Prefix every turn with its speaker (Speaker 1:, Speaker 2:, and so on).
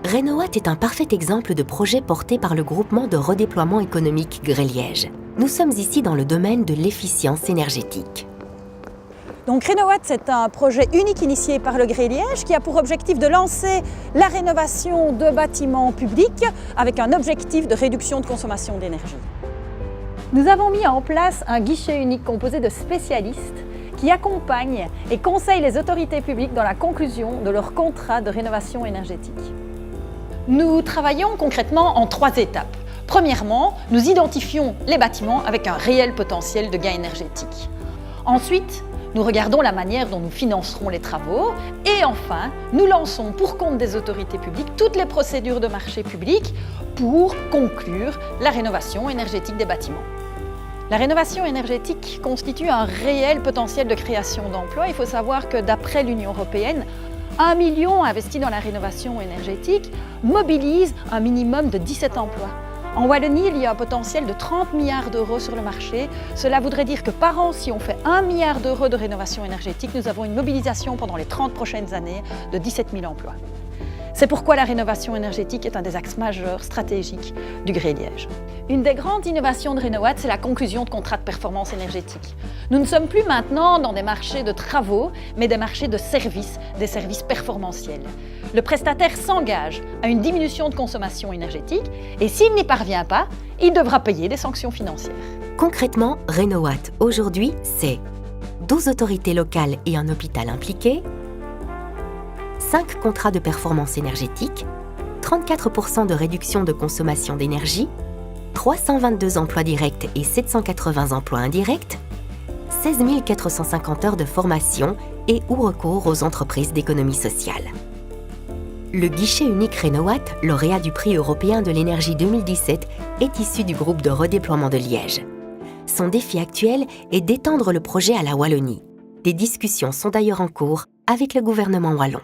Speaker 1: Renowatt est un parfait exemple de projet porté par le groupement de redéploiement économique Grey-Liège. Nous sommes ici dans le domaine de l'efficience énergétique.
Speaker 2: Donc Renowatt, c'est un projet unique initié par le Grey-Liège qui a pour objectif de lancer la rénovation de bâtiments publics avec un objectif de réduction de consommation d'énergie. Nous avons mis en place un guichet unique composé de spécialistes qui accompagnent et conseillent les autorités publiques dans la conclusion de leur contrat de rénovation énergétique. Nous travaillons concrètement en 3 étapes. Premièrement, nous identifions les bâtiments avec un réel potentiel de gain énergétique. Ensuite, nous regardons la manière dont nous financerons les travaux. Et enfin, nous lançons pour compte des autorités publiques toutes les procédures de marché public pour conclure la rénovation énergétique des bâtiments. La rénovation énergétique constitue un réel potentiel de création d'emplois. Il faut savoir que d'après l'Union européenne, 1 million investis dans la rénovation énergétique mobilise un minimum de 17 emplois. En Wallonie, il y a un potentiel de 30 milliards d'euros sur le marché. Cela voudrait dire que par an, si on fait 1 milliard d'euros de rénovation énergétique, nous avons une mobilisation pendant les 30 prochaines années de 17 000 emplois. C'est pourquoi la rénovation énergétique est un des axes majeurs stratégiques du Grey-Liège. Une des grandes innovations de Renowatt, c'est la conclusion de contrats de performance énergétique. Nous ne sommes plus maintenant dans des marchés de travaux, mais des marchés de services, des services performantiels. Le prestataire s'engage à une diminution de consommation énergétique et s'il n'y parvient pas, il devra payer des sanctions financières.
Speaker 1: Concrètement, Renowatt, aujourd'hui, c'est 12 autorités locales et un hôpital impliqués, 5 contrats de performance énergétique, 34% de réduction de consommation d'énergie, 322 emplois directs et 780 emplois indirects, 16 450 heures de formation et ou recours aux entreprises d'économie sociale. Le guichet unique Renowatt, lauréat du prix européen de l'énergie 2017, est issu du groupe de redéploiement de Liège. Son défi actuel est d'étendre le projet à la Wallonie. Des discussions sont d'ailleurs en cours avec le gouvernement wallon.